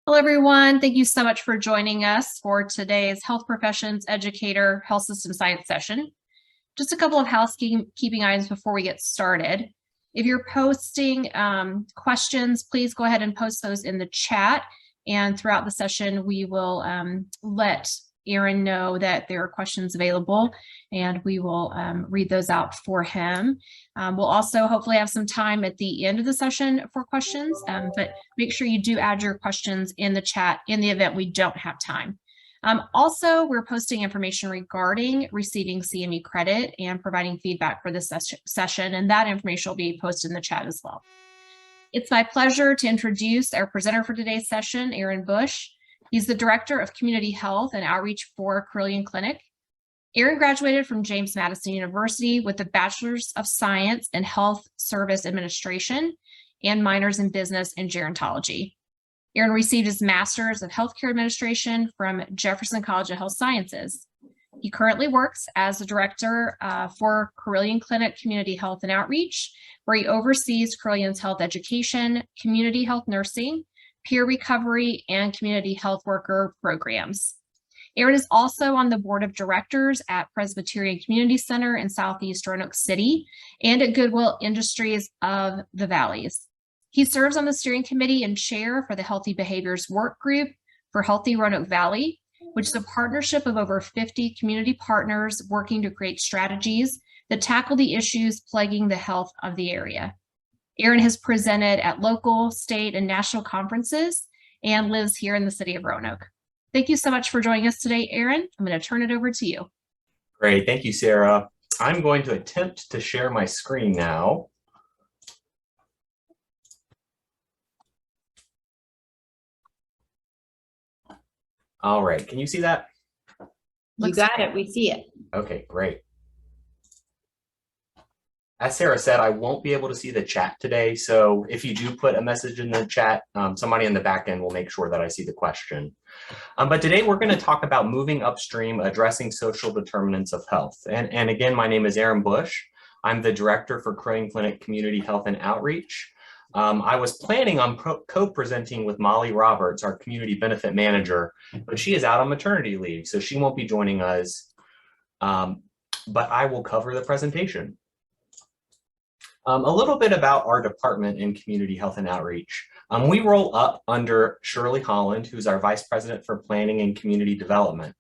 Hello, everyone. Thank you so much for joining us for today's Health Professions Educator Health System Science session. Just a couple of housekeeping items before we get started. If you're posting questions, please go ahead and post those in the chat. And throughout the session, we will let Aaron know that there are questions available, and we will read those out for him. We'll also hopefully have some time at the end of the session for questions, but make sure you do add your questions in the chat in the event we don't have time. Also, we're posting information regarding receiving CME credit and providing feedback for this session, and that information will be posted in the chat as well. It's my pleasure to introduce our presenter for today's session, Aaron Boush. He's the Director of Community Health and Outreach for Carilion Clinic. Aaron graduated from James Madison University with a Bachelor's of Science in Health Service Administration and minors in Business and Gerontology. Aaron received his Master's of Healthcare Administration from Jefferson College of Health Sciences. He currently works as the Director for Carilion Clinic Community Health and Outreach, where he oversees Carilion's health education, community health nursing, peer recovery, and community health worker programs. Aaron is also on the board of directors at Presbyterian Community Center in Southeast Roanoke City and at Goodwill Industries of the Valleys. He serves on the steering committee and chair for the Healthy Behaviors Work Group for Healthy Roanoke Valley, which is a partnership of over 50 community partners working to create strategies that tackle the issues plaguing the health of the area. Aaron has presented at local, state, and national conferences and lives here in the city of Roanoke. Thank you so much for joining us today, Aaron. I'm going to turn it over to you. Great. Thank you, Sarah. I'm going to attempt to share my screen now. All right. Can you see that? You got it. We see it. Okay, great. As Sarah said, I won't be able to see the chat today. So if you do put a message in the chat, somebody in the back end will make sure that I see the question. But today we're going to talk about moving upstream, addressing social determinants of health. And again, my name is Aaron Boush. I'm the Director for Carilion Clinic Community Health and Outreach. I was planning on co-presenting with Molly Roberts, our Community Benefit Manager, but she is out on maternity leave, so she won't be joining us. But I will cover the presentation. A little bit about our department in Community Health and Outreach. We roll up under Shirley Holland, who's our Vice President for Planning and Community Development.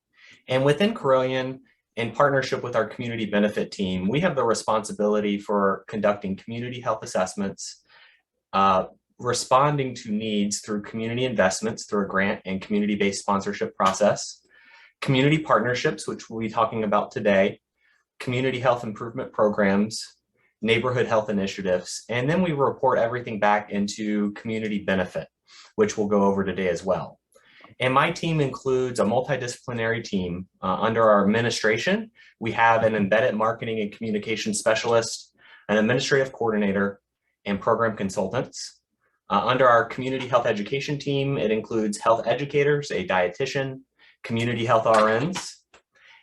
And within Carilion, in partnership with our Community Benefit team, we have the responsibility for conducting community health assessments, responding to needs through community investments through a grant and community-based sponsorship process, community partnerships, which we'll be talking about today, community health improvement programs, neighborhood health initiatives, and then we report everything back into community benefit, which we'll go over today as well. And my team includes a multidisciplinary team. Under our administration, we have an embedded marketing and communication specialist, an administrative coordinator, and program consultants. Under our community health education team, it includes health educators, a dietitian, community health RNs,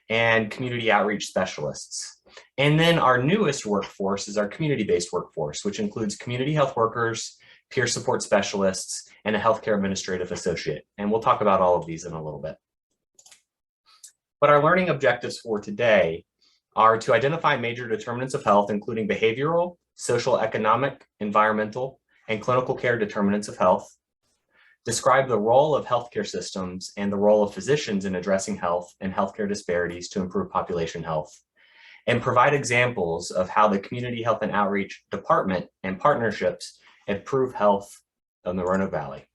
and community outreach specialists. And then our newest workforce is our community-based workforce, which includes community health workers, peer support specialists, and a healthcare administrative associate. And we'll talk about all of these in a little bit. But our learning objectives for today are to identify major determinants of health, including behavioral, social, economic, environmental, and clinical care determinants of health, describe the role of healthcare systems and the role of physicians in addressing health and healthcare disparities to improve population health, and provide examples of how the Community Health and Outreach Department and partnerships improve health in the Roanoke Valley.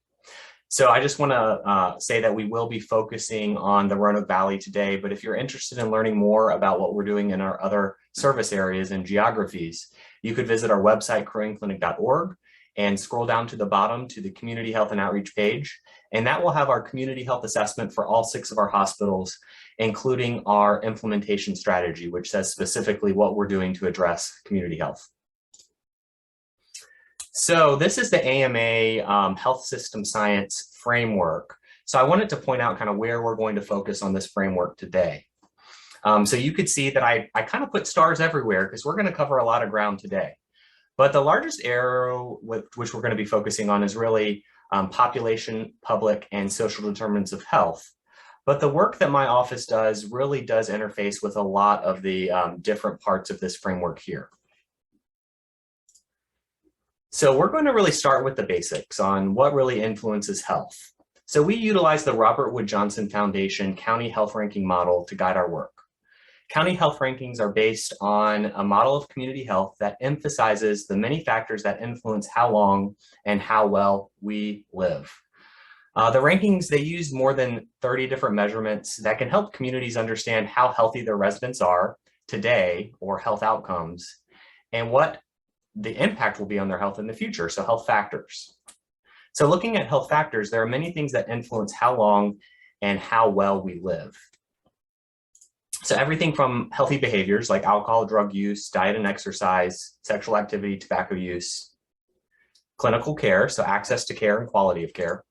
So I just want to say that we will be focusing on the Roanoke Valley today, but if you're interested in learning more about what we're doing in our other service areas and geographies, you could visit our website, carillionclinic.org, and scroll down to the bottom to the Community Health and Outreach page. And that will have our community health assessment for all 6 of our hospitals, including our implementation strategy, which says specifically what we're doing to address community health. So this is the AMA Health System Science Framework. So I wanted to point out kind of where we're going to focus on this framework today. So you could see that I kind of put stars everywhere because we're going to cover a lot of ground today. But the largest arrow which we're going to be focusing on is really population, public, and social determinants of health. But the work that my office does really does interface with a lot of the different parts of this framework here. So we're going to really start with the basics on what really influences health. So we utilize the Robert Wood Johnson Foundation County Health Ranking Model to guide our work. County health rankings are based on a model of community health that emphasizes the many factors that influence how long and how well we live. The rankings, they use more than 30 different measurements that can help communities understand how healthy their residents are today, or health outcomes, and what the impact will be on their health in the future, so health factors. So looking at health factors, there are many things that influence how long and how well we live. So everything from healthy behaviors like alcohol, drug use, diet and exercise, sexual activity, tobacco use, clinical care, so access to care and quality of care,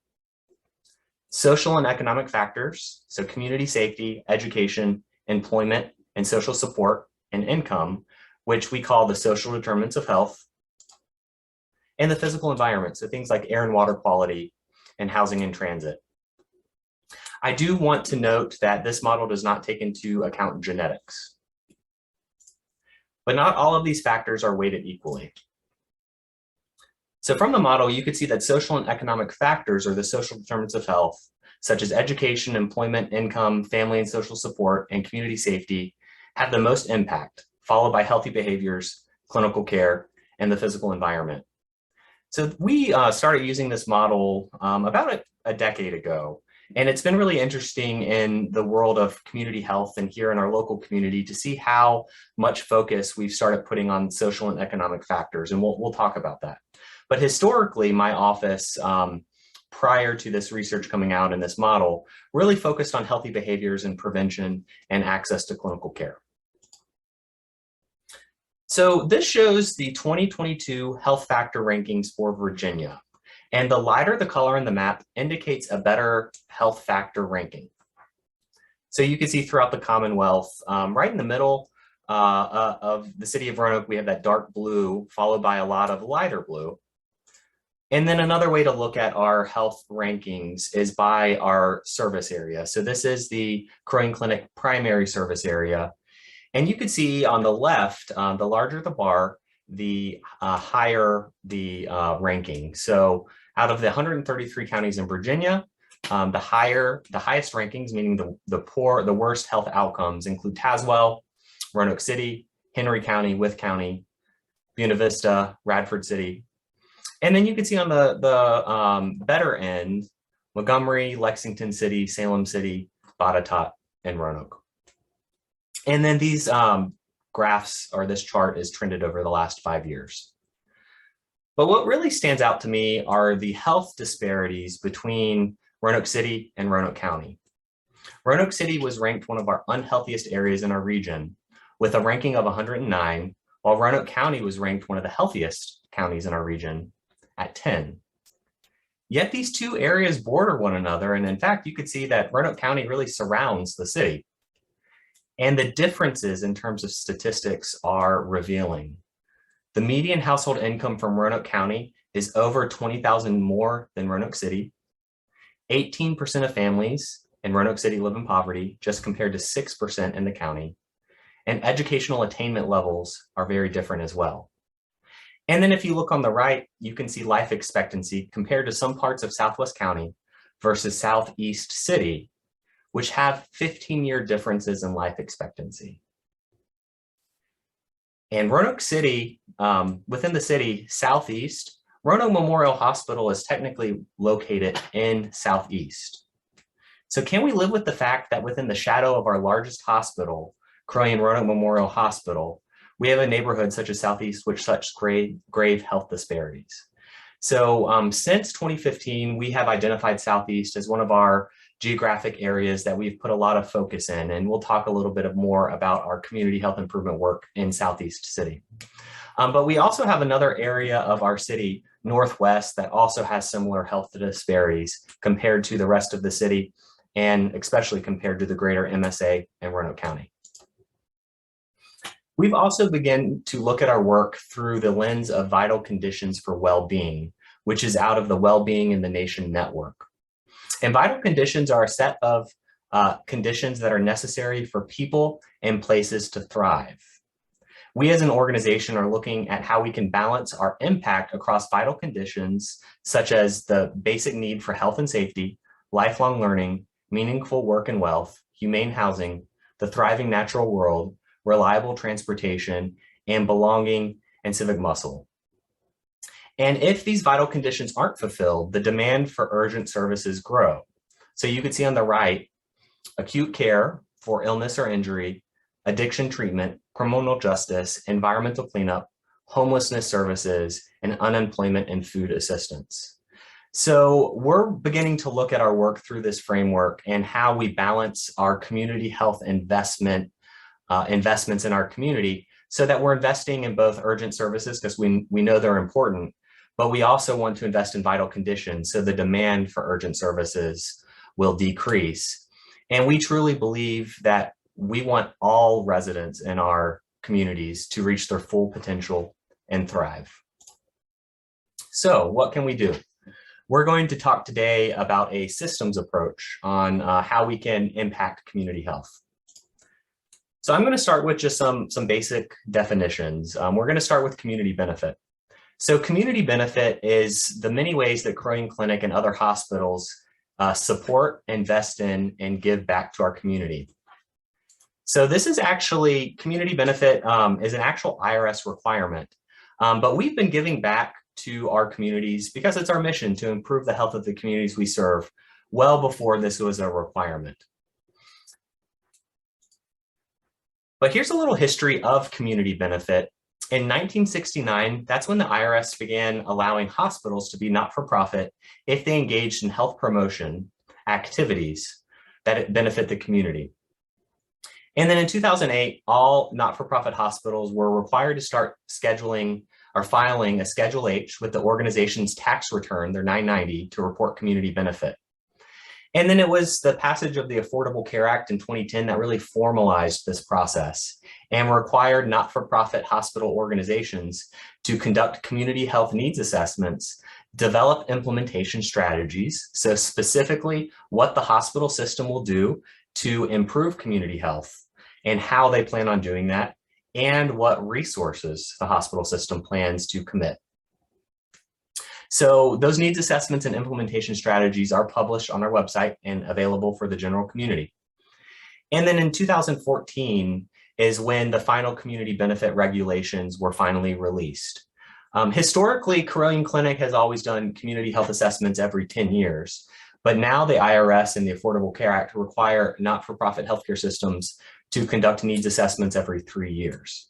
social and economic factors, so community safety, education, employment, and social support, and income, which we call the social determinants of health, and the physical environment, so things like air and water quality and housing and transit. I do want to note that this model does not take into account genetics, but not all of these factors are weighted equally. So from the model, you could see that social and economic factors, or the social determinants of health, such as education, employment, income, family and social support, and community safety, have the most impact, followed by healthy behaviors, clinical care, and the physical environment. So we started using this model about a decade ago, and it's been really interesting in the world of community health and here in our local community to see how much focus we've started putting on social and economic factors, and we'll talk about that. But historically, my office, prior to this research coming out in this model, really focused on healthy behaviors and prevention and access to clinical care. So this shows the 2022 health factor rankings for Virginia. And the lighter the color in the map indicates a better health factor ranking. So you can see throughout the Commonwealth, right in the middle of the city of Roanoke, we have that dark blue, followed by a lot of lighter blue. And then another way to look at our health rankings is by our service area. So this is the Crow Wing Clinic primary service area. And you can see on the left, the larger the bar, the higher the ranking. So out of the 133 counties in Virginia, the highest rankings, meaning the worst health outcomes, include Tazewell, Roanoke City, Henry County, Wythe County, Buena Vista, Radford City. And then you can see on the better end, Montgomery, Lexington City, Salem City, Botetourt, and Roanoke. And then these graphs, or this chart, is trended over the last 5 years. But what really stands out to me are the health disparities between Roanoke City and Roanoke County. Roanoke City was ranked one of our unhealthiest areas in our region with a ranking of 109, while Roanoke County was ranked one of the healthiest counties in our region at 10. Yet these two areas border one another, and in fact, you could see that Roanoke County really surrounds the city. And the differences in terms of statistics are revealing. The median household income from Roanoke County is over $20,000 more than Roanoke City. 18% of families in Roanoke City live in poverty, just compared to 6% in the county. And educational attainment levels are very different as well. And then if you look on the right, you can see life expectancy compared to some parts of Southwest County versus Southeast City, which have 15-year differences in life expectancy. And Roanoke City, within the city southeast, Roanoke Memorial Hospital is technically located in southeast. So can we live with the fact that within the shadow of our largest hospital, Crow Wing Roanoke Memorial Hospital, we have a neighborhood such as southeast with such grave health disparities? So since 2015, we have identified southeast as one of our geographic areas that we've put a lot of focus in, and we'll talk a little bit more about our community health improvement work in Southeast City. But we also have another area of our city, Northwest, that also has similar health disparities compared to the rest of the city, and especially compared to the greater MSA and Roanoke County. We've also begun to look at our work through the lens of vital conditions for well-being, which is out of the Wellbeing in the Nation Network. And vital conditions are a set of conditions that are necessary for people and places to thrive. We as an organization are looking at how we can balance our impact across vital conditions, such as the basic need for health and safety, lifelong learning, meaningful work and wealth, humane housing, the thriving natural world, reliable transportation, and belonging and civic muscle. And if these vital conditions aren't fulfilled, the demand for urgent services grow. So you can see on the right, acute care for illness or injury, addiction treatment, criminal justice, environmental cleanup, homelessness services, and unemployment and food assistance. So we're beginning to look at our work through this framework and how we balance our community health investments in our community so that we're investing in both urgent services because we know they're important, but we also want to invest in vital conditions so the demand for urgent services will decrease. And we truly believe that we want all residents in our communities to reach their full potential and thrive. So what can we do? We're going to talk today about a systems approach on how we can impact community health. So I'm going to start with just some basic definitions. We're going to start with community benefit. So community benefit is the many ways that Crow Clinic and other hospitals support, invest in, and give back to our community. So this is actually, community benefit is an actual IRS requirement, but we've been giving back to our communities because it's our mission to improve the health of the communities we serve well before this was a requirement. But here's a little history of community benefit. In 1969, that's when the IRS began allowing hospitals to be not-for-profit if they engaged in health promotion activities that benefit the community. And then in 2008, all not-for-profit hospitals were required to start scheduling or filing a Schedule H with the organization's tax return, their 990, to report community benefit. And then it was the passage of the Affordable Care Act in 2010 that really formalized this process and required not-for-profit hospital organizations to conduct community health needs assessments, develop implementation strategies, so specifically what the hospital system will do to improve community health and how they plan on doing that, and what resources the hospital system plans to commit. So those needs assessments and implementation strategies are published on our website and available for the general community. And then in 2014 is when the final community benefit regulations were finally released. Historically, Crow Clinic has always done community health assessments every 10 years, but now the IRS and the Affordable Care Act require not-for-profit healthcare systems to conduct needs assessments every 3 years.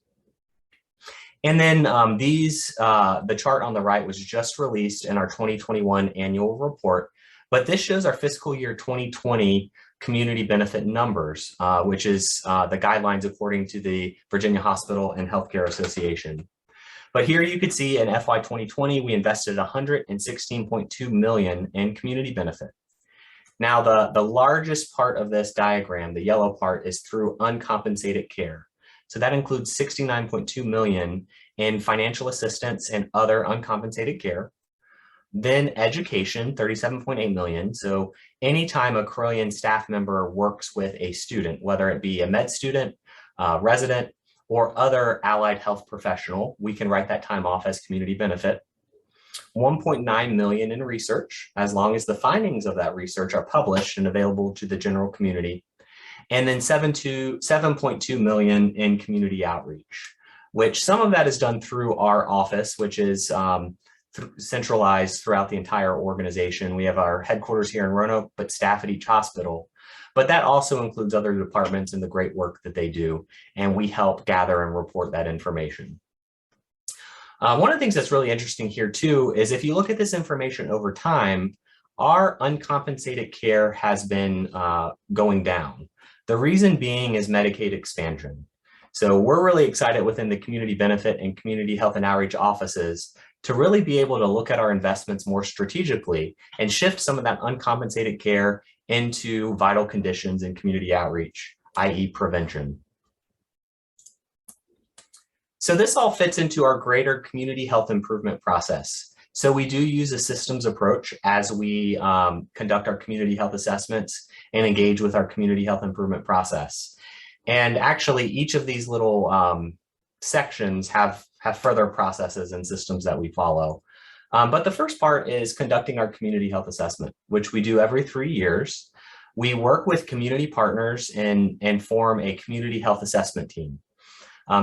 And then the chart on the right was just released in our 2021 annual report, but this shows our fiscal year 2020 community benefit numbers, which is the guidelines according to the Virginia Hospital and Healthcare Association. But here you could see in FY 2020, we invested $116.2 million in community benefit. Now, the largest part of this diagram, the yellow part, is through uncompensated care. So that includes $69.2 million in financial assistance and other uncompensated care. Then education, $37.8 million. So anytime a Crow staff member works with a student, whether it be a med student, resident, or other allied health professional, we can write that time off as community benefit. $1.9 million in research, as long as the findings of that research are published and available to the general community. And then $7.2 million in community outreach, which some of that is done through our office, which is centralized throughout the entire organization. We have our headquarters here in Roanoke, but staff at each hospital. But that also includes other departments and the great work that they do. And we help gather and report that information. One of the things that's really interesting here too, is if you look at this information over time, our uncompensated care has been going down. The reason being is Medicaid expansion. So we're really excited within the community benefit and community health and outreach offices to really be able to look at our investments more strategically and shift some of that uncompensated care into vital conditions and community outreach, i.e. prevention. So this all fits into our greater community health improvement process. So we do use a systems approach as we conduct our community health assessments and engage with our community health improvement process. And actually, each of these little sections have further processes and systems that we follow. But the first part is conducting our community health assessment, which we do every 3 years. We work with community partners and form a community health assessment team.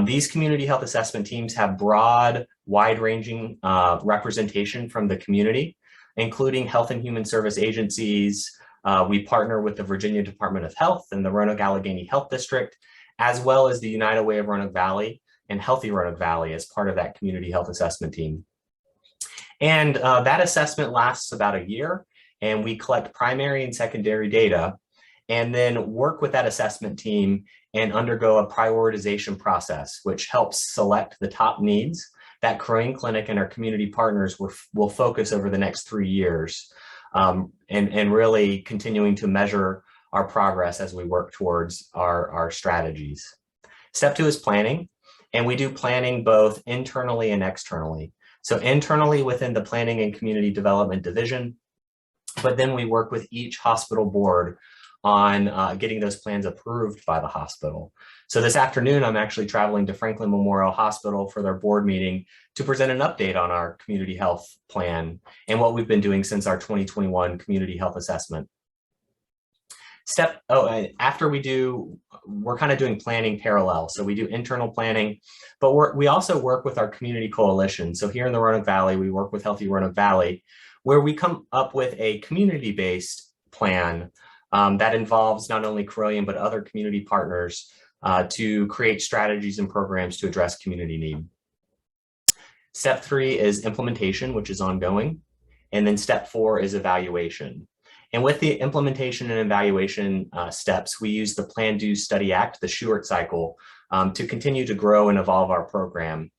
These community health assessment teams have broad, wide-ranging representation from the community, including health and human service agencies. We partner with the Virginia Department of Health and the Roanoke-Allegheny Health District, as well as the United Way of Roanoke Valley and Healthy Roanoke Valley as part of that community health assessment team. And that assessment lasts about a year, and we collect primary and secondary data and then work with that assessment team and undergo a prioritization process, which helps select the top needs that Crow Clinic and our community partners will focus over the next 3 years, and really continuing to measure our progress as we work towards our strategies. Step 2 is planning, and we do planning both internally and externally. So internally within the Planning and Community Development Division, but then we work with each hospital board on getting those plans approved by the hospital. So this afternoon, I'm actually traveling to Franklin Memorial Hospital for their board meeting to present an update on our community health plan and what we've been doing since our 2021 community health assessment. After we're kind of doing planning parallel. So we do internal planning, but we also work with our community coalition. So here in the Roanoke Valley, we work with Healthy Roanoke Valley, where we come up with a community-based plan that involves not only Corellian, but other community partners to create strategies and programs to address community need. Step 3 is implementation, which is ongoing. And then step 4 is evaluation. And with the implementation and evaluation steps, we use the Plan, Do, Study, Act, the Shewart cycle, to continue to grow and evolve our program.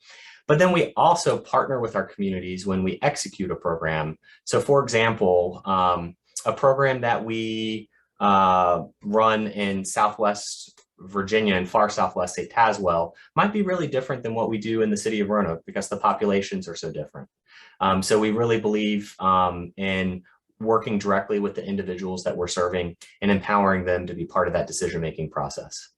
But then we also partner with our communities when we execute a program. So for example, a program that we run in Southwest Virginia and far Southwest, say Tazewell, might be really different than what we do in the city of Roanoke because the populations are so different. So we really believe in working directly with the individuals that we're serving and empowering them to be part of that decision-making process.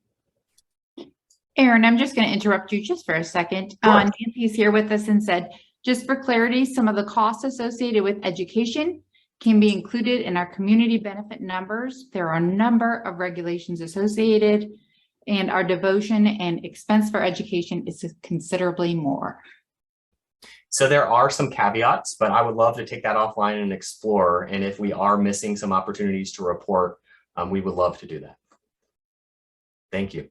Erin, I'm just going to interrupt you just for a second. Sure. Nancy's here with us and said, just for clarity, some of the costs associated with education can be included in our community benefit numbers. There are a number of regulations associated, and our devotion and expense for education is considerably more. So there are some caveats, but I would love to take that offline and explore. And if we are missing some opportunities to report, we would love to do that. Thank you.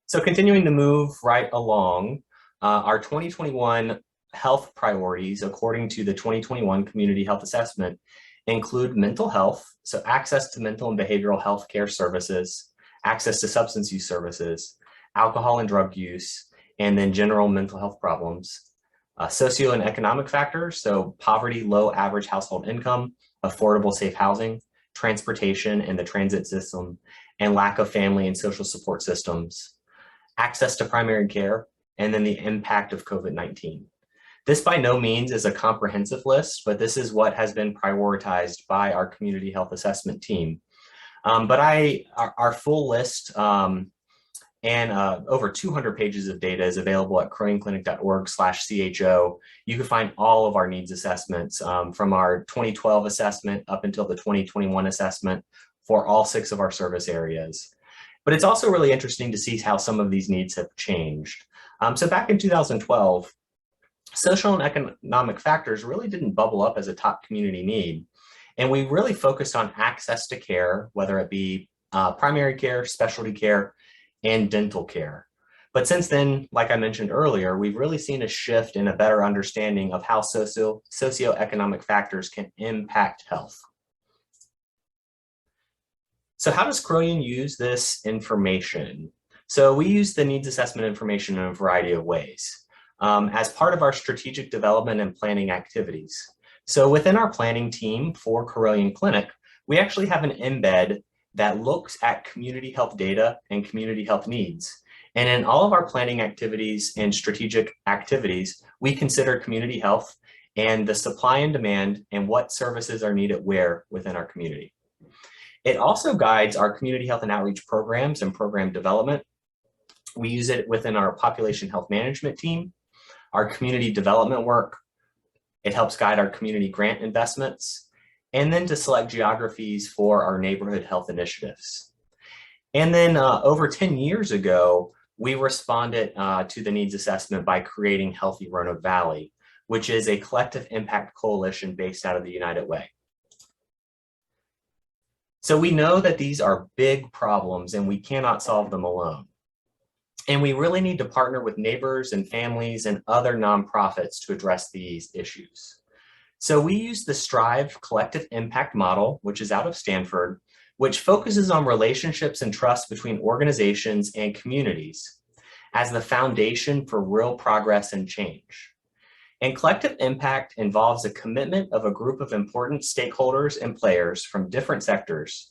So continuing to move right along, our 2021 health priorities, according to the 2021 Community Health Assessment, include mental health, so access to mental and behavioral health care services, access to substance use services, alcohol and drug use, and then general mental health problems. Socio and economic factors, so poverty, low average household income, affordable safe housing, transportation and the transit system, and lack of family and social support systems, access to primary care, and then the impact of COVID-19. This by no means is a comprehensive list, but this is what has been prioritized by our community health assessment team. But our full list and over 200 pages of data is available at crowingclinic.org/CHO. You can find all of our needs assessments from our 2012 assessment up until the 2021 assessment for all 6 of our service areas. But it's also really interesting to see how some of these needs have changed. So back in 2012, social and economic factors really didn't bubble up as a top community need. And we really focused on access to care, whether it be primary care, specialty care, and dental care. But since then, like I mentioned earlier, we've really seen a shift in a better understanding of how socioeconomic factors can impact health. So how does Crow use this information? So we use the needs assessment information in a variety of ways as part of our strategic development and planning activities. So within our planning team for Crow Clinic, we actually have an embed that looks at community health data and community health needs. And in all of our planning activities and strategic activities, we consider community health and the supply and demand and what services are needed where within our community. It also guides our community health and outreach programs and program development. We use it within our population health management team, our community development work. It helps guide our community grant investments, and then to select geographies for our neighborhood health initiatives. And then over 10 years ago, we responded to the needs assessment by creating Healthy Roanoke Valley, which is a collective impact coalition based out of the United Way. So we know that these are big problems and we cannot solve them alone. And we really need to partner with neighbors and families and other nonprofits to address these issues. So we use the STRIVE collective impact model, which is out of Stanford, which focuses on relationships and trust between organizations and communities as the foundation for real progress and change. And collective impact involves a commitment of a group of important stakeholders and players from different sectors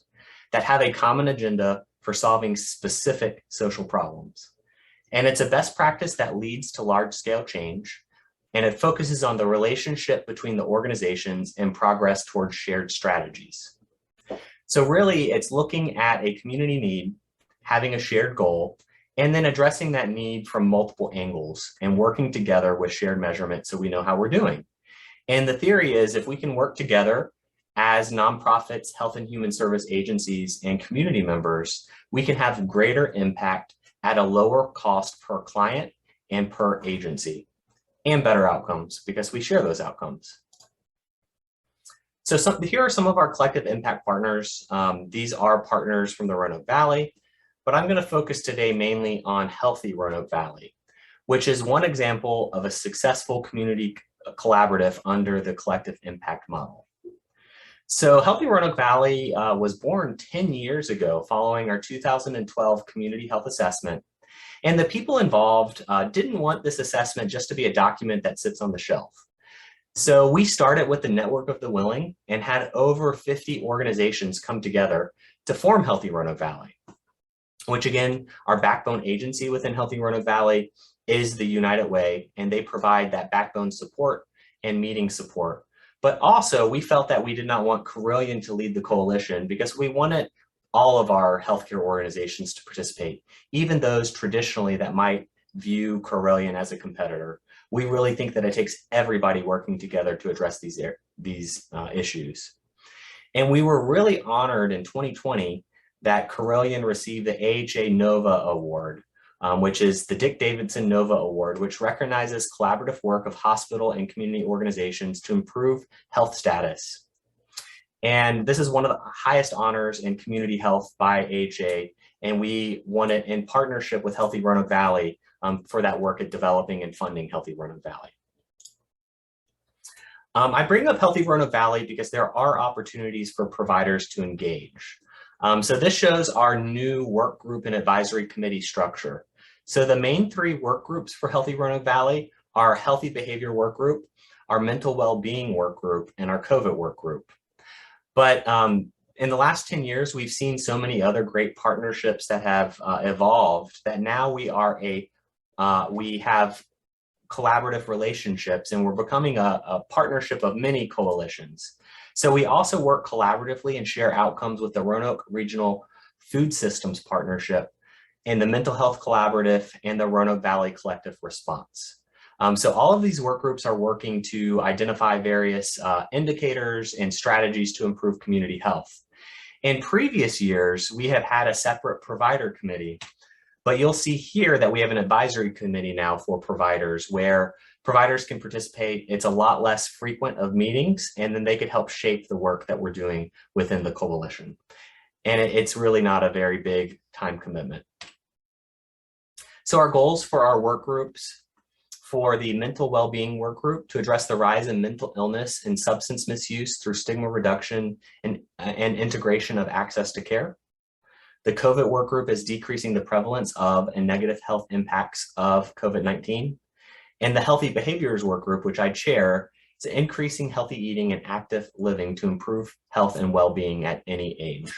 that have a common agenda for solving specific social problems. And it's a best practice that leads to large-scale change, and it focuses on the relationship between the organizations and progress towards shared strategies. So really, it's looking at a community need, having a shared goal, and then addressing that need from multiple angles and working together with shared measurement so we know how we're doing. And the theory is if we can work together as nonprofits, health and human service agencies, and community members, we can have greater impact at a lower cost per client and per agency, and better outcomes because we share those outcomes. So here are some of our collective impact partners. These are partners from the Roanoke Valley, but I'm going to focus today mainly on Healthy Roanoke Valley, which is one example of a successful community collaborative under the collective impact model. So Healthy Roanoke Valley was born 10 years ago following our 2012 community health assessment. And the people involved didn't want this assessment just to be a document that sits on the shelf. So we started with the Network of the Willing and had over 50 organizations come together to form Healthy Roanoke Valley, which again, our backbone agency within Healthy Roanoke Valley is the United Way, and they provide that backbone support and meeting support. But also we felt that we did not want Carilion to lead the coalition because we wanted all of our healthcare organizations to participate, even those traditionally that might view Carilion as a competitor. We really think that it takes everybody working together to address these issues. And we were really honored in 2020 that Carilion received the AHA Nova Award, which is the Dick Davidson Nova Award, which recognizes collaborative work of hospital and community organizations to improve health status. And this is one of the highest honors in community health by AHA, and we won it in partnership with Healthy Roanoke Valley for that work at developing and funding Healthy Roanoke Valley. I bring up Healthy Roanoke Valley because there are opportunities for providers to engage. So this shows our new work group and advisory committee structure. So the main three work groups for Healthy Roanoke Valley are Healthy Behavior Work Group, our Mental Wellbeing Work Group, and our COVID Work Group. But in the last 10 years, we've seen so many other great partnerships that have evolved that now we have collaborative relationships and we're becoming a partnership of many coalitions. So we also work collaboratively and share outcomes with the Roanoke Regional Food Systems Partnership and the Mental Health Collaborative and the Roanoke Valley Collective Response. So all of these work groups are working to identify various indicators and strategies to improve community health. In previous years, we have had a separate provider committee, but you'll see here that we have an advisory committee now for providers where providers can participate. It's a lot less frequent of meetings, and then they could help shape the work that we're doing within the coalition. And it's really not a very big time commitment. So our goals for our work groups: for the Mental Wellbeing Work Group, to address the rise in mental illness and substance misuse through stigma reduction and integration of access to care. The COVID Work Group is decreasing the prevalence of and negative health impacts of COVID-19. And the Healthy Behaviors Work Group, which I chair, is increasing healthy eating and active living to improve health and well-being at any age.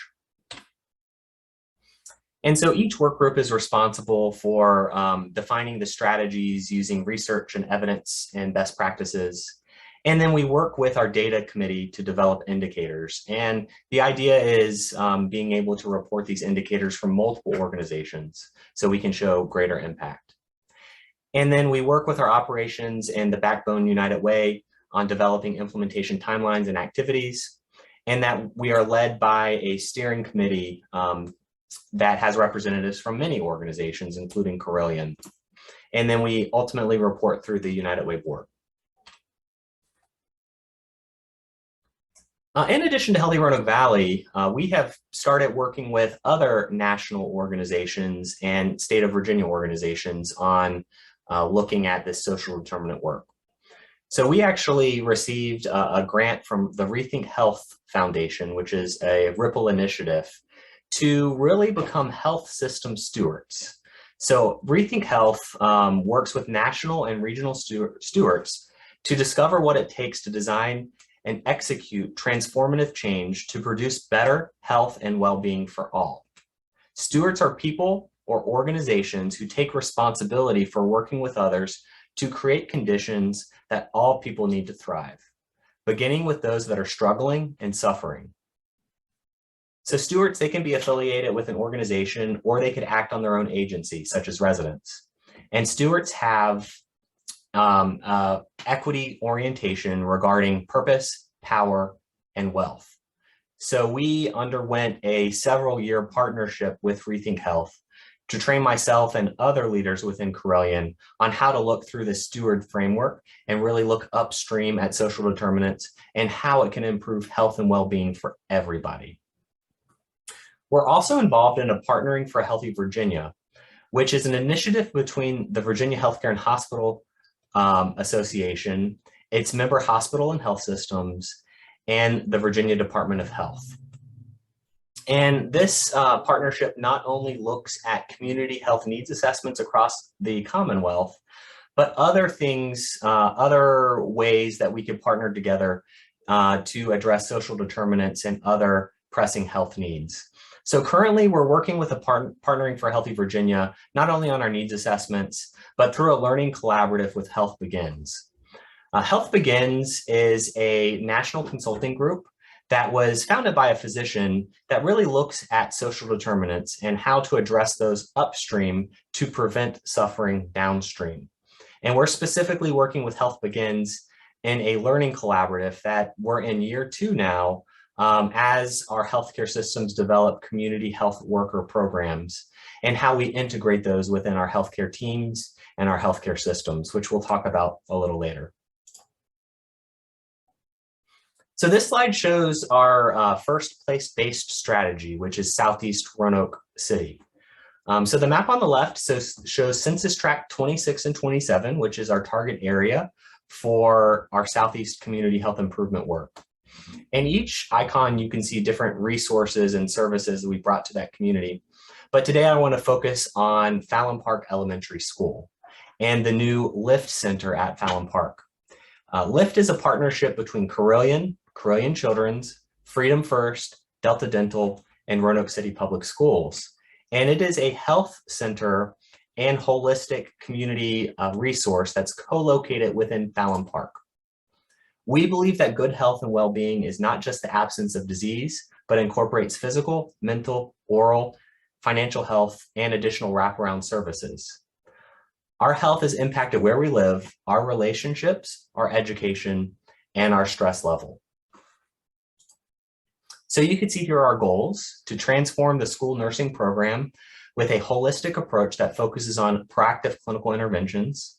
And so each work group is responsible for defining the strategies using research and evidence and best practices. And then we work with our data committee to develop indicators. And the idea is being able to report these indicators from multiple organizations so we can show greater impact. And then we work with our operations and the Backbone United Way on developing implementation timelines and activities. And that we are led by a steering committee that has representatives from many organizations, including Carilion. And then we ultimately report through the United Way board. In addition to Healthy Roanoke Valley, we have started working with other national organizations and state of Virginia organizations on looking at this social determinant work. So we actually received a grant from the Rethink Health Foundation, which is a Ripple initiative, to really become health system stewards. So Rethink Health works with national and regional stewards to discover what it takes to design and execute transformative change to produce better health and well-being for all. Stewards are people or organizations who take responsibility for working with others to create conditions that all people need to thrive, beginning with those that are struggling and suffering. So stewards, they can be affiliated with an organization or they could act on their own agency, such as residents. And stewards have equity orientation regarding purpose, power, and wealth. So we underwent a several-year partnership with Rethink Health to train myself and other leaders within Carilion on how to look through the steward framework and really look upstream at social determinants and how it can improve health and well-being for everybody. We're also involved in a Partnering for a Healthy Virginia, which is an initiative between the Virginia Healthcare and Hospital Association, its member hospital and health systems, and the Virginia Department of Health. And this partnership not only looks at community health needs assessments across the Commonwealth, but other things, other ways that we could partner together to address social determinants and other pressing health needs. So currently we're working with a Partnering for Healthy Virginia, not only on our needs assessments, but through a learning collaborative with Health Begins. Health Begins is a national consulting group that was founded by a physician that really looks at social determinants and how to address those upstream to prevent suffering downstream. And we're specifically working with Health Begins in a learning collaborative that we're in year 2 now, as our healthcare systems develop community health worker programs and how we integrate those within our healthcare teams and our healthcare systems, which we'll talk about a little later. So this slide shows our first place-based strategy, which is Southeast Roanoke City. So the map on the left shows Census Tract 26 and 27, which is our target area for our Southeast community health improvement work. And each icon, you can see different resources and services that we brought to that community. But today I want to focus on Fallon Park Elementary School and the new LIFT Center at Fallon Park. LIFT is a partnership between Carilion Children's, Freedom First, Delta Dental, and Roanoke City Public Schools. And it is a health center and holistic community resource that's co-located within Fallon Park. We believe that good health and well-being is not just the absence of disease, but incorporates physical, mental, oral, financial health, and additional wraparound services. Our health is impacted where we live, our relationships, our education, and our stress level. So you can see here our goals: to transform the school nursing program with a holistic approach that focuses on proactive clinical interventions,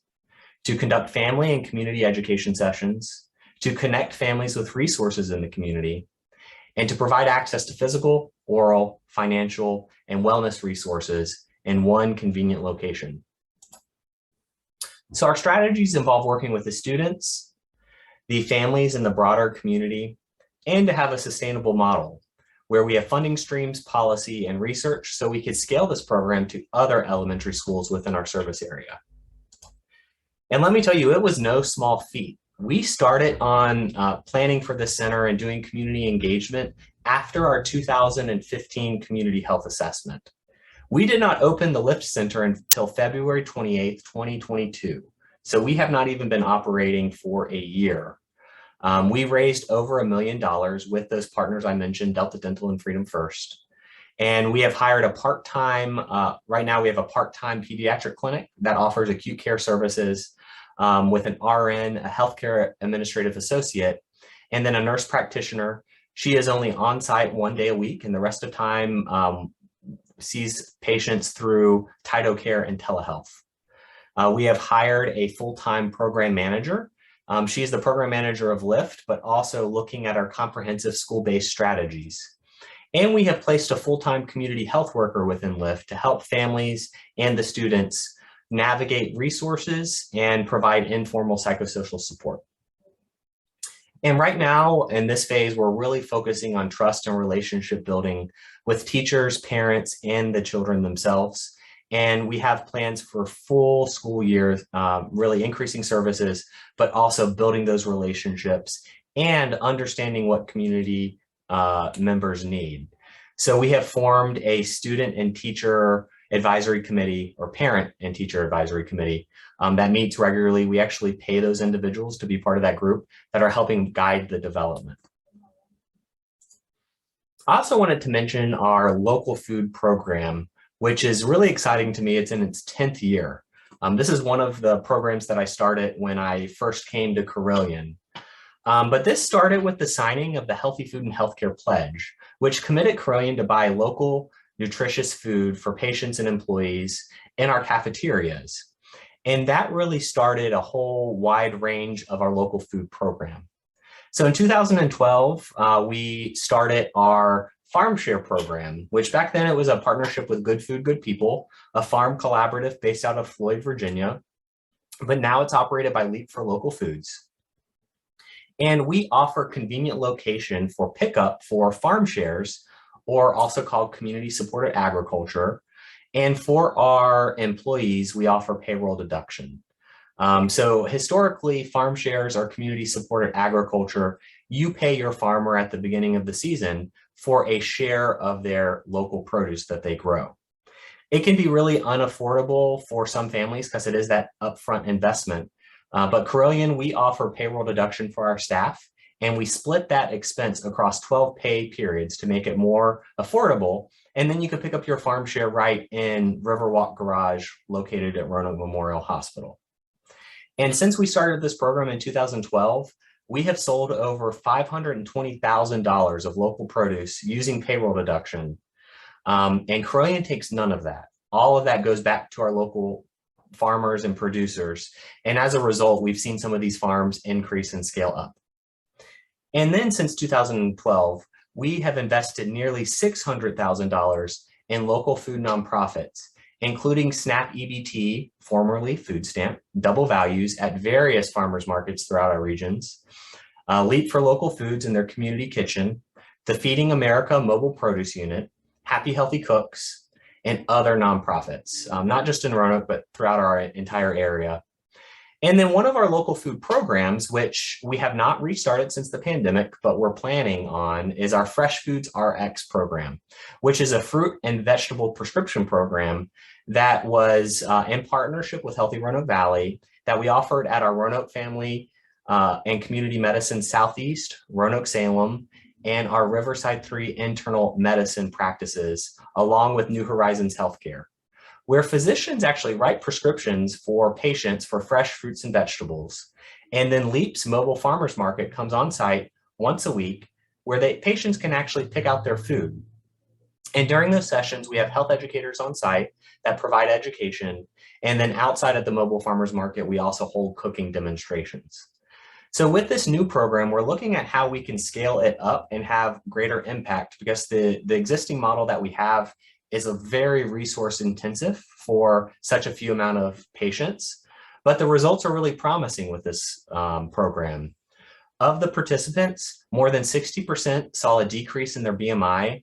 to conduct family and community education sessions, to connect families with resources in the community, and to provide access to physical, oral, financial, and wellness resources in one convenient location. So our strategies involve working with the students, the families, and the broader community, and to have a sustainable model where we have funding streams, policy, and research so we could scale this program to other elementary schools within our service area. And let me tell you, it was no small feat. We started on planning for this center and doing community engagement after our 2015 community health assessment. We did not open the Lift Center until February 28th, 2022. So we have not even been operating for a year. We raised over $1 million with those partners I mentioned, Delta Dental and Freedom First. And we have hired a part-time, right now we have a part-time pediatric clinic that offers acute care services with an RN, a healthcare administrative associate, and then a nurse practitioner. She is only on site 1 day a week, and the rest of the time sees patients through Title Care and telehealth. We have hired a full-time program manager. She is the program manager of LIFT, but also looking at our comprehensive school-based strategies. And we have placed a full-time community health worker within LIFT to help families and the students navigate resources and provide informal psychosocial support. And right now in this phase, we're really focusing on trust and relationship building with teachers, parents, and the children themselves. And we have plans for full school year, really increasing services, but also building those relationships and understanding what community members need. So we have formed a student and teacher advisory committee, or parent and teacher advisory committee that meets regularly. We actually pay those individuals to be part of that group that are helping guide the development. I also wanted to mention our local food program, which is really exciting to me. It's in its 10th year. This is one of the programs that I started when I first came to Carilion. But this started with the signing of the Healthy Food and Healthcare Pledge, which committed Carilion to buy local, nutritious food for patients and employees in our cafeterias. And that really started a whole wide range of our local food program. So in 2012, we started our Farm Share program, which back then it was a partnership with Good Food, Good People, a farm collaborative based out of Floyd, Virginia. But now it's operated by Leap for Local Foods. And we offer convenient location for pickup for farm shares, or also called community supported agriculture. And for our employees, we offer payroll deduction. So historically, farm shares are community supported agriculture. You pay your farmer at the beginning of the season for a share of their local produce that they grow. It can be really unaffordable for some families because it is that upfront investment. But Carilion, we offer payroll deduction for our staff, and we split that expense across 12 pay periods to make it more affordable. And then you can pick up your farm share right in Riverwalk Garage located at Roanoke Memorial Hospital. And since we started this program in 2012, we have sold over $520,000 of local produce using payroll deduction. And Carilion takes none of that. All of that goes back to our local farmers and producers. And as a result, we've seen some of these farms increase and scale up. And then since 2012, we have invested nearly $600,000 in local food nonprofits, including SNAP EBT, formerly Food Stamp, Double Values at various farmers markets throughout our regions, Leap for Local Foods in their community kitchen, the Feeding America Mobile Produce Unit, Happy Healthy Cooks, and other nonprofits, not just in Roanoke, but throughout our entire area. And then one of our local food programs, which we have not restarted since the pandemic, but we're planning on, is our Fresh Foods RX program, which is a fruit and vegetable prescription program that was in partnership with Healthy Roanoke Valley that we offered at our Roanoke Family and Community Medicine Southeast, Roanoke Salem, and our Riverside 3 internal medicine practices, along with New Horizons Healthcare, where physicians actually write prescriptions for patients for fresh fruits and vegetables. And then Leap's mobile farmers market comes on site once a week where patients can actually pick out their food. And during those sessions, we have health educators on site that provide education. And then outside of the mobile farmers market, we also hold cooking demonstrations. So with this new program, we're looking at how we can scale it up and have greater impact, because the existing model that we have is a very resource intensive for such a few amount of patients, but the results are really promising with this program. Of the participants, more than 60% saw a decrease in their BMI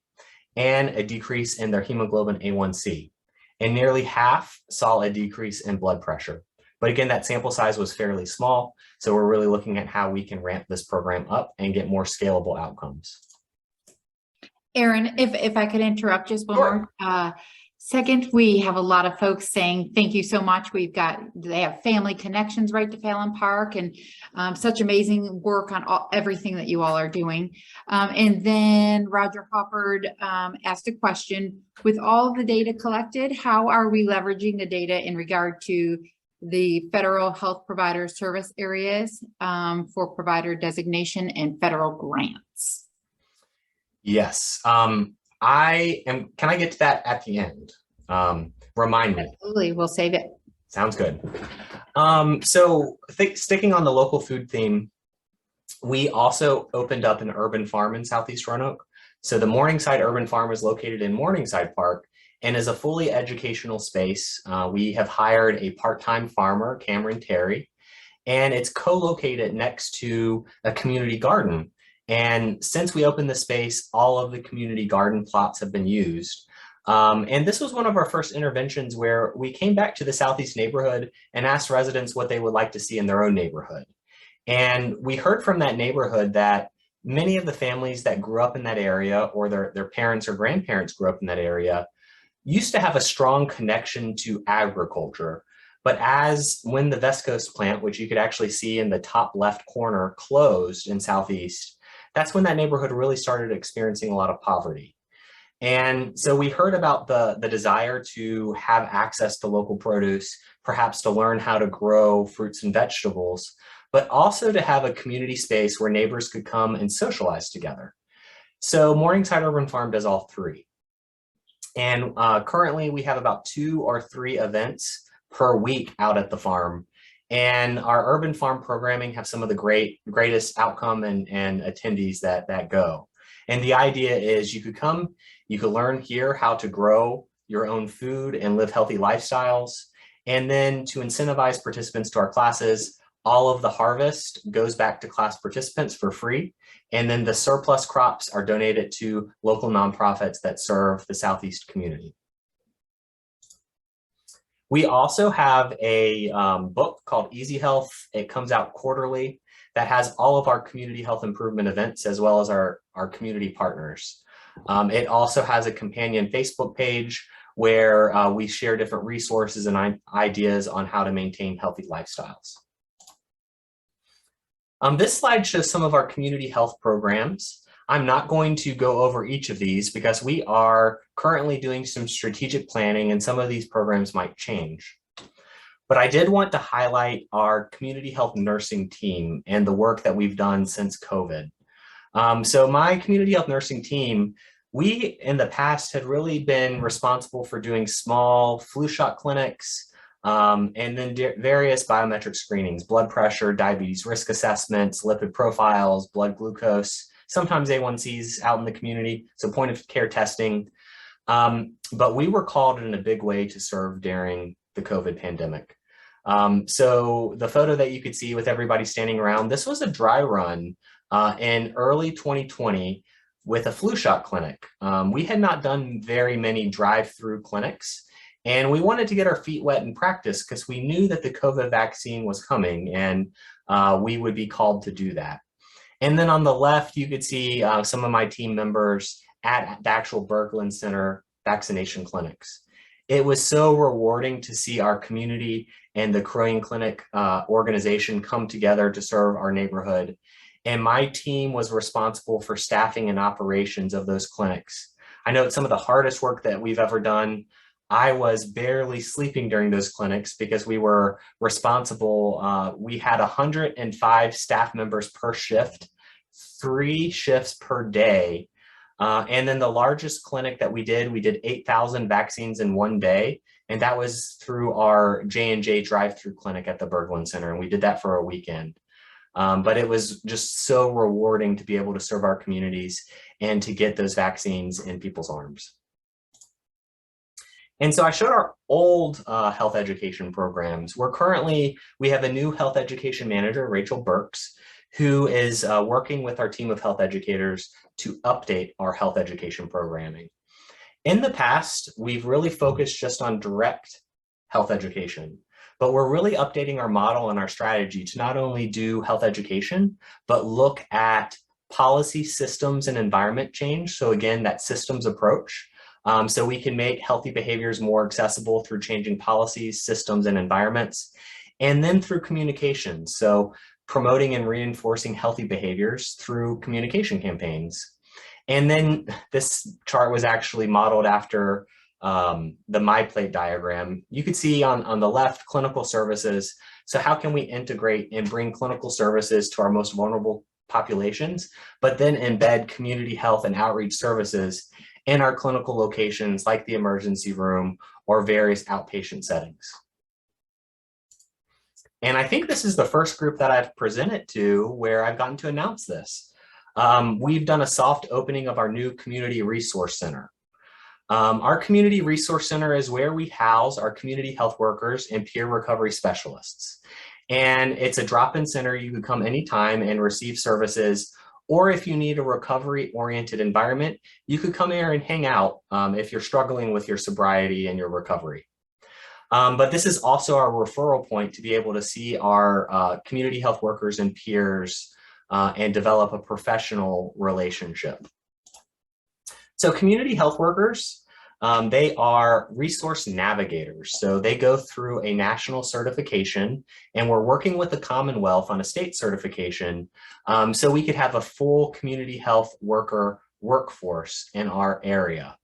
and a decrease in their hemoglobin A1C, and nearly half saw a decrease in blood pressure. But again, that sample size was fairly small, so we're really looking at how we can ramp this program up and get more scalable outcomes. Erin, if I could interrupt just one Sure. more. Second, we have a lot of folks saying, thank you so much. They have family connections right to Fallon Park, and such amazing work on everything that you all are doing. And then Roger Hoppard asked a question, with all of the data collected, how are we leveraging the data in regard to the federal health provider service areas for provider designation and federal grants? Yes. Can I get to that at the end? Remind me. Absolutely, we'll save it. Sounds good. So sticking on the local food theme, we also opened up an urban farm in Southeast Roanoke. So the Morningside Urban Farm is located in Morningside Park and is a fully educational space. We have hired a part-time farmer, Cameron Terry, and it's co-located next to a community garden. And since we opened the space, all of the community garden plots have been used. And this was one of our first interventions where we came back to the Southeast neighborhood and asked residents what they would like to see in their own neighborhood. And we heard from that neighborhood that many of the families that grew up in that area, or their parents or grandparents grew up in that area, used to have a strong connection to agriculture. But when the West Coast plant, which you could actually see in the top left corner, closed in Southeast, that's when that neighborhood really started experiencing a lot of poverty. And so we heard about the desire to have access to local produce, perhaps to learn how to grow fruits and vegetables, but also to have a community space where neighbors could come and socialize together. So Morningside Urban Farm does all three. And currently we have about 2 or 3 events per week out at the farm. And our urban farm programming have some of the greatest outcome and attendees that go. And the idea is you could come, you could learn here how to grow your own food and live healthy lifestyles. And then to incentivize participants to our classes, all of the harvest goes back to class participants for free. And then the surplus crops are donated to local nonprofits that serve the Southeast community. We also have a book called Easy Health. It comes out quarterly that has all of our community health improvement events as well as our community partners. It also has a companion Facebook page where we share different resources and ideas on how to maintain healthy lifestyles. This slide shows some of our community health programs. I'm not going to go over each of these because we are currently doing some strategic planning and some of these programs might change. But I did want to highlight our community health nursing team and the work that we've done since COVID. So my community health nursing team, we in the past had really been responsible for doing small flu shot clinics, and then various biometric screenings, blood pressure, diabetes risk assessments, lipid profiles, blood glucose, sometimes A1Cs out in the community, so point of care testing. But we were called in a big way to serve during the COVID pandemic. So the photo that you could see with everybody standing around, this was a dry run in early 2020 with a flu shot clinic. We had not done very many drive-through clinics, and we wanted to get our feet wet in practice because we knew that the COVID vaccine was coming and we would be called to do that. And then on the left, you could see some of my team members at the actual Berglund Center vaccination clinics. It was so rewarding to see our community and the Croyan Clinic organization come together to serve our neighborhood. And my team was responsible for staffing and operations of those clinics. I know it's some of the hardest work that we've ever done. I was barely sleeping during those clinics because we were responsible. We had 105 staff members per shift, 3 shifts per day. And then the largest clinic that we did 8,000 vaccines in one day. And that was through our J&J drive-through clinic at the Berglund Center. And we did that for a weekend. But it was just so rewarding to be able to serve our communities and to get those vaccines in people's arms. And so I showed our old health education programs. We have a new health education manager, Rachel Burks, who is working with our team of health educators to update our health education programming. In the past, we've really focused just on direct health education, but we're really updating our model and our strategy to not only do health education, but look at policy systems and environment change. So again, that systems approach So we can make healthy behaviors more accessible through changing policies, systems, and environments, and then through communication. So promoting and reinforcing healthy behaviors through communication campaigns. And then this chart was actually modeled after the MyPlate diagram. You could see on the left, clinical services. So how can we integrate and bring clinical services to our most vulnerable populations, but then embed community health and outreach services in our clinical locations like the emergency room or various outpatient settings. And I think this is the first group that I've presented to where I've gotten to announce this. We've done a soft opening of our new Community Resource Center. Our Community Resource Center is where we house our community health workers and peer recovery specialists. And it's a drop-in center. You can come anytime and receive services, or if you need a recovery-oriented environment, you could come here and hang out if you're struggling with your sobriety and your recovery. But this is also our referral point to be able to see our community health workers and peers and develop a professional relationship. So community health workers, they are resource navigators. So they go through a national certification, and we're working with the Commonwealth on a state certification so we could have a full community health worker workforce in our area.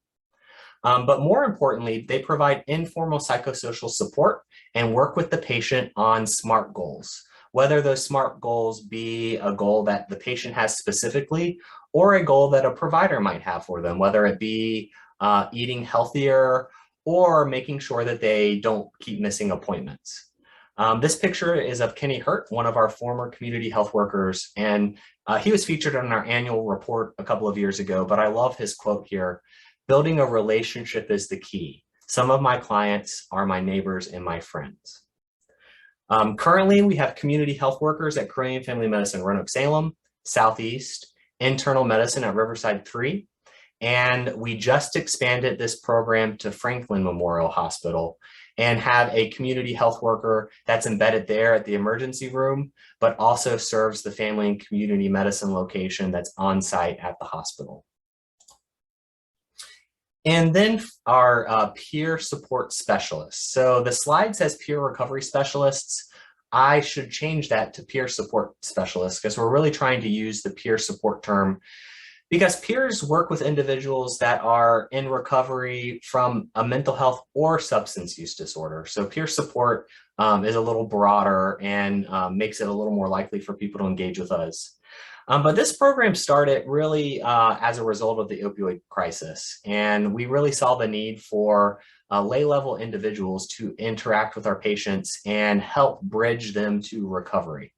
But more importantly, they provide informal psychosocial support and work with the patient on SMART goals, whether those SMART goals be a goal that the patient has specifically or a goal that a provider might have for them, whether it be eating healthier or making sure that they don't keep missing appointments. This picture is of Kenny Hurt, one of our former community health workers, and he was featured in our annual report a couple of years ago, but I love his quote here: "Building a relationship is the key. Some of my clients are my neighbors and my friends." Currently, we have community health workers at Carilion Family Medicine, Roanoke-Salem, Southeast, internal medicine at Riverside 3, and we just expanded this program to Franklin Memorial Hospital and have a community health worker that's embedded there at the emergency room, but also serves the family and community medicine location that's on site at the hospital. And then our peer support specialists. So the slide says peer recovery specialists. I should change that to peer support specialists because we're really trying to use the peer support term because peers work with individuals that are in recovery from a mental health or substance use disorder. So peer support is a little broader and makes it a little more likely for people to engage with us. But this program started really as a result of the opioid crisis. And we really saw the need for lay-level individuals to interact with our patients and help bridge them to recovery.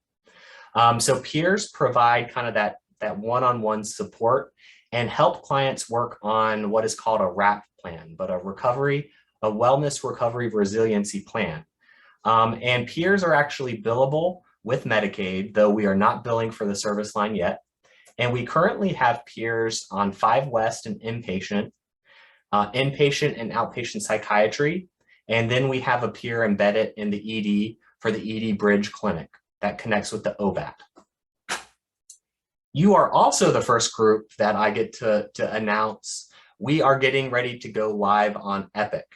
So peers provide kind of that one-on-one support and help clients work on what is called a RAP plan, but a wellness recovery resiliency plan. And peers are actually billable with Medicaid, though we are not billing for the service line yet. And we currently have peers on 5 West and inpatient and outpatient psychiatry. And then we have a peer embedded in the ED for the ED Bridge Clinic that connects with the OBAT. You are also the first group that I get to announce. We are getting ready to go live on Epic.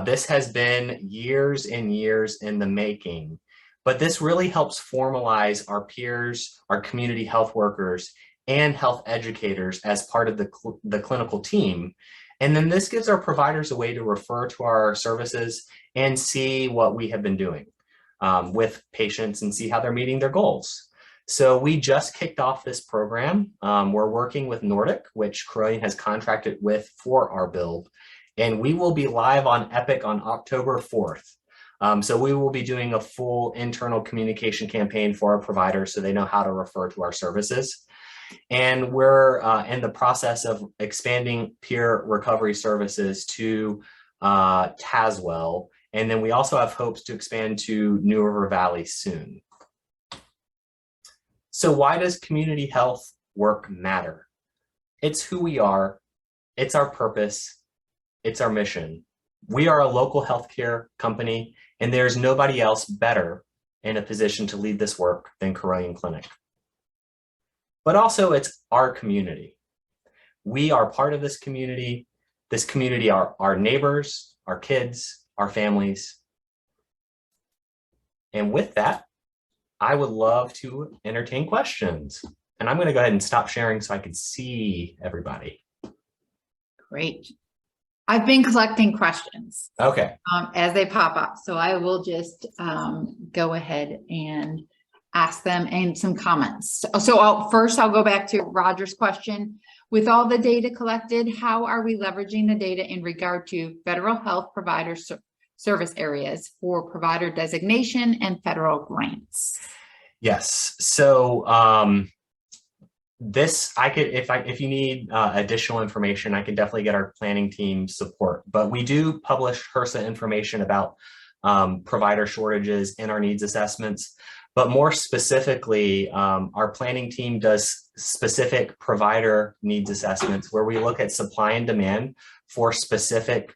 This has been years and years in the making, but this really helps formalize our peers, our community health workers, and health educators as part of the clinical team. And then this gives our providers a way to refer to our services and see what we have been doing with patients and see how they're meeting their goals. So we just kicked off this program. We're working with Nordic, which Carilion has contracted with for our build, and we will be live on Epic on October 4th. So we will be doing a full internal communication campaign for our providers so they know how to refer to our services. And we're in the process of expanding peer recovery services to Tazewell. And then we also have hopes to expand to New River Valley soon. So why does community health work matter? It's who we are, it's our purpose, it's our mission. We are a local healthcare company, and there's nobody else better in a position to lead this work than Carilion Clinic. But also it's our community. We are part of this community, This community are our neighbors, our kids, our families. And with that, I would love to entertain questions. And I'm going to go ahead and stop sharing so I can see everybody. Great. I've been collecting questions Okay. as they pop up. So I will just go ahead and ask them and some comments. So first I'll go back to Roger's question. With all the data collected, how are we leveraging the data in regard to federal health provider service areas for provider designation and federal grants? Yes. So this, if you need additional information, I can definitely get our planning team support. But we do publish HRSA information about provider shortages in our needs assessments. But more specifically, our planning team does specific provider needs assessments where we look at supply and demand for specific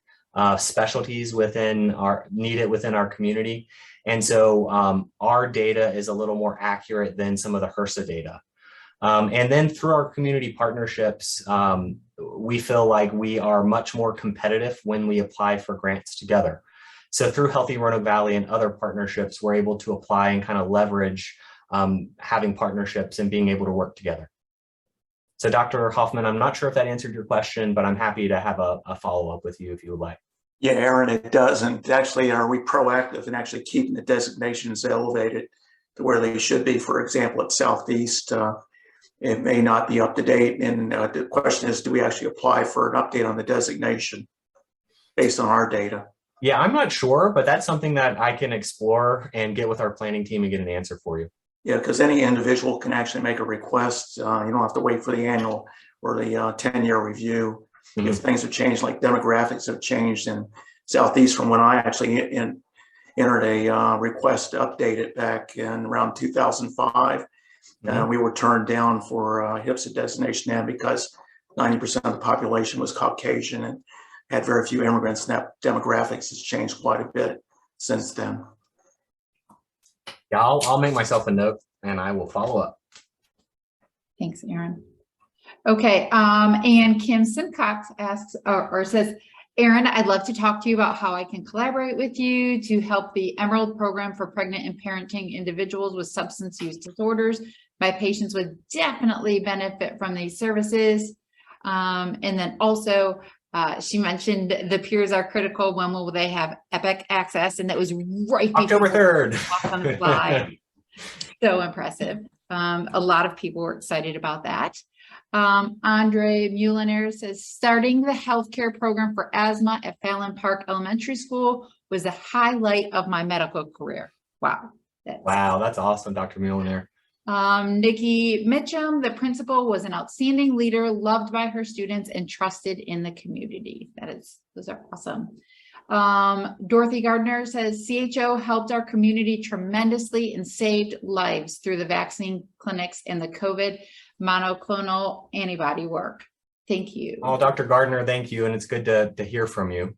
specialties needed within our community. And so our data is a little more accurate than some of the HRSA data. And then through our community partnerships, we feel like we are much more competitive when we apply for grants together. So through Healthy Roanoke Valley and other partnerships, we're able to apply and kind of leverage having partnerships and being able to work together. So Dr. Hoffman, I'm not sure if that answered your question, but I'm happy to have a follow-up with you if you would like. Yeah, Aaron, it does. And actually, are we proactive in actually keeping the designations elevated to where they should be? For example, at Southeast, it may not be up to date. And the question is, do we actually apply for an update on the designation based on our data? Yeah, I'm not sure, but that's something that I can explore and get with our planning team and get an answer for you. Yeah, because any individual can actually make a request. You don't have to wait for the annual or the 10-year review. Mm-hmm. If things have changed, like demographics have changed in Southeast from when I actually entered a request to update it back in around 2005. Mm-hmm. We were turned down for HSSOF designation then because 90% of the population was Caucasian and had very few immigrants, and that demographics has changed quite a bit since then. Yeah, I'll make myself a note and I will follow up. Thanks, Aaron. Okay, and Kim Simcox asks or says, Aaron, I'd love to talk to you about how I can collaborate with you to help the Emerald program for pregnant and parenting individuals with substance use disorders. My patients would definitely benefit from these services. And then also, she mentioned the peers are critical. When will they have EPIC access? And that was right October 3rd. On the slide. So impressive. A lot of people were excited about that. Andre Mulliner says, starting the healthcare program for asthma at Fallon Park Elementary School was the highlight of my medical career. Wow. That's awesome, Dr. Mulliner. Nikki Mitchum, the principal, was an outstanding leader, loved by her students and trusted in the community. Those are awesome. Dorothy Gardner says, CHO helped our community tremendously and saved lives through the vaccine clinics and the COVID monoclonal antibody work. Thank you. Oh, Dr. Gardner, thank you. And it's good to hear from you.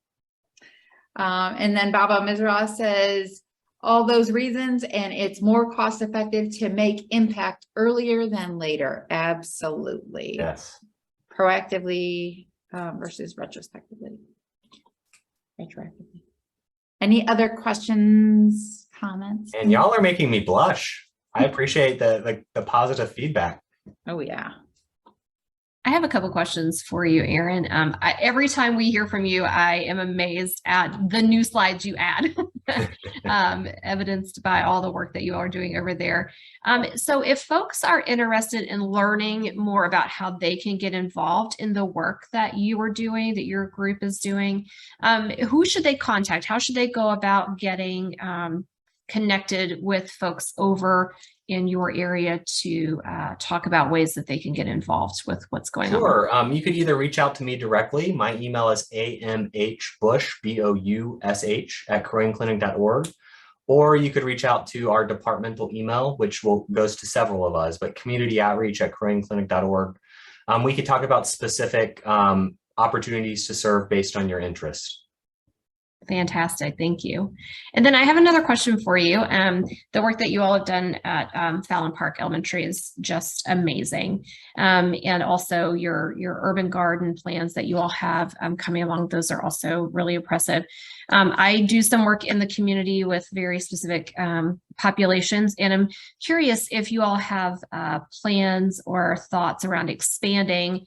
And then Baba Mizra says, all those reasons, and it's more cost effective to make impact earlier than later. Absolutely. Yes. Proactively versus retrospectively. Retroactively. Any other questions, comments? And y'all are making me blush. I appreciate the positive feedback. Oh, yeah. I have a couple questions for you, Aaron. Every time we hear from you, I am amazed at the new slides you add, evidenced by all the work that you are doing over there. So if folks are interested in learning more about how they can get involved in the work that you are doing, that your group is doing, who should they contact? How should they go about getting connected with folks over in your area to talk about ways that they can get involved with what's going on? Sure. You could either reach out to me directly. My email is amhbush, B-O-U-S-H, @crowingclinic.org. Or you could reach out to our departmental email, which goes to several of us, but communityoutreach@crowingclinic.org. We could talk about specific opportunities to serve based on your interest. Fantastic. Thank you. And then I have another question for you. The work that you all have done at Fallon Park Elementary is just amazing. And also your urban garden plans that you all have coming along, those are also really impressive. I do some work in the community with very specific populations, and I'm curious if you all have plans or thoughts around expanding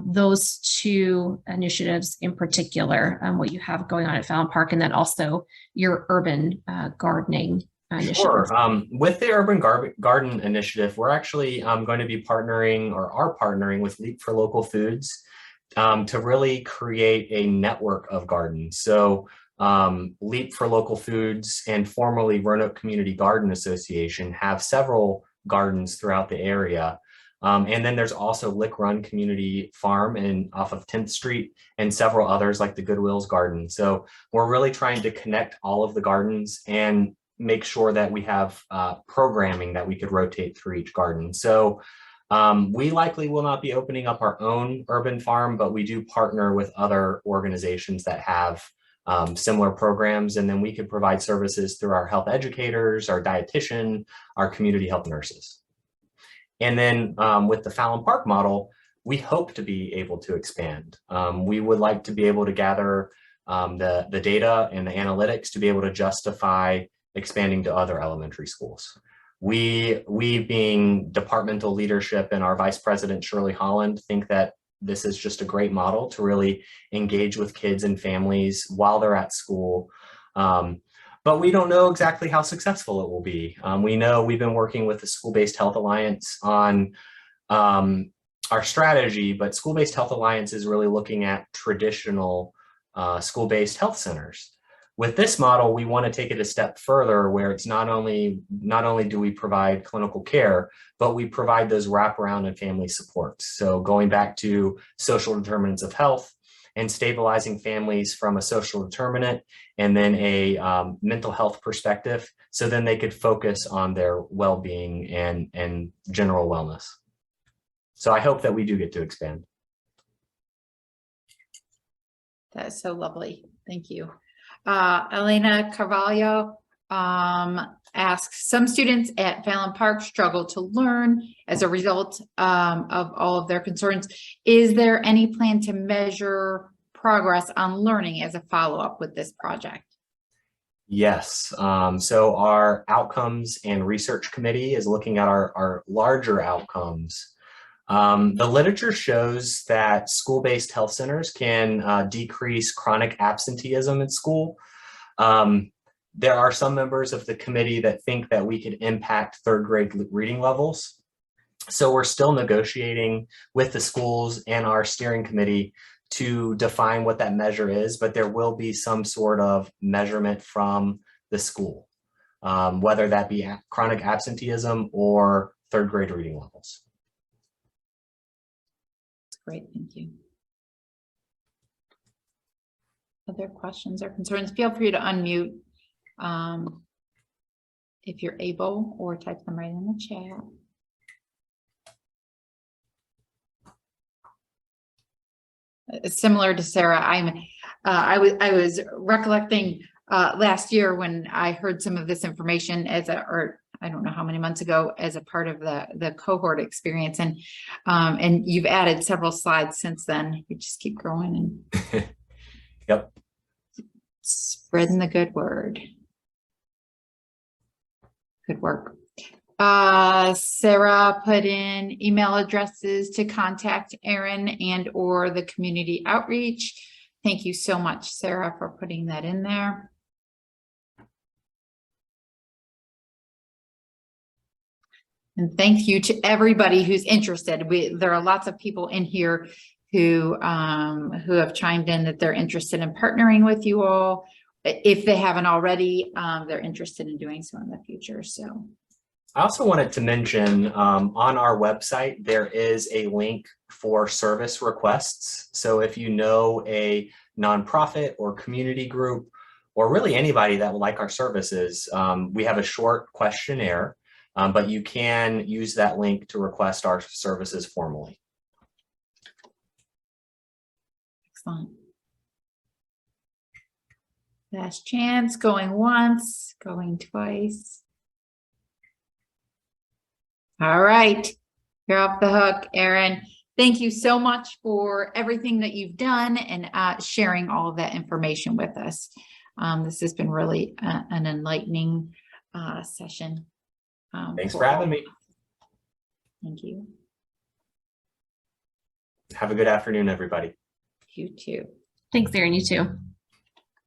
those two initiatives in particular, what you have going on at Fallon Park, and then also your urban gardening initiative. Sure. With the Urban Garden Initiative, we're actually going to be partnering, or are partnering, with Leap for Local Foods to really create a network of gardens. So Leap for Local Foods and formerly Roanoke Community Garden Association have several gardens throughout the area. And then there's also Lick Run Community Farm off of 10th Street, and several others like the Goodwill's Garden. So we're really trying to connect all of the gardens and make sure that we have programming that we could rotate through each garden. So we likely will not be opening up our own urban farm, but we do partner with other organizations that have similar programs, and then we could provide services through our health educators, our dietitian, our community health nurses. And then with the Fallon Park model, we hope to be able to expand. We would like to be able to gather the data and the analytics to be able to justify expanding to other elementary schools. We being departmental leadership and our Vice President, Shirley Holland, think that this is just a great model to really engage with kids and families while they're at school. But we don't know exactly how successful it will be. We know we've been working with the School-Based Health Alliance on our strategy, but School-Based Health Alliance is really looking at traditional school-based health centers. With this model, we want to take it a step further, where it's not only do we provide clinical care, but we provide those wraparound and family supports. So going back to social determinants of health, and stabilizing families from a social determinant and then a mental health perspective, so then they could focus on their well-being and general wellness. So I hope that we do get to expand. That is so lovely. Thank you. Elena Carvalho asks, some students at Fallon Park struggle to learn as a result of all of their concerns. Is there any plan to measure progress on learning as a follow-up with this project? Yes. So our outcomes and research committee is looking at our larger outcomes. The literature shows that school-based health centers can decrease chronic absenteeism in school. There are some members of the committee that think that we could impact third grade reading levels. So we're still negotiating with the schools and our steering committee to define what that measure is, but there will be some sort of measurement from the school, whether that be chronic absenteeism or third grade reading levels. That's great, thank you. Other questions or concerns? Feel free to unmute if you're able, or type them right in the chat. Similar to Sarah, I was recollecting last year when I heard some of this information or I don't know how many months ago, as a part of the cohort experience, and you've added several slides since then. You just keep growing and yep, spreading the good word. Good work. Sarah put in email addresses to contact Erin and or the community outreach. Thank you so much, Sarah, for putting that in there. And thank you to everybody who's interested. There are lots of people in here who have chimed in that they're interested in partnering with you all. If they haven't already, they're interested in doing so in the future. So I also wanted to mention on our website, there is a link for service requests. So if you know a nonprofit or community group, or really anybody that would like our services, we have a short questionnaire, but you can use that link to request our services formally. excellent. Last chance, going once, going twice. All right, you're off the hook, Erin. Thank you so much for everything that you've done and sharing all of that information with us. This has been really an enlightening session. Thanks for having me. Thank you. Have a good afternoon, everybody. You too. Thanks, Erin. You too.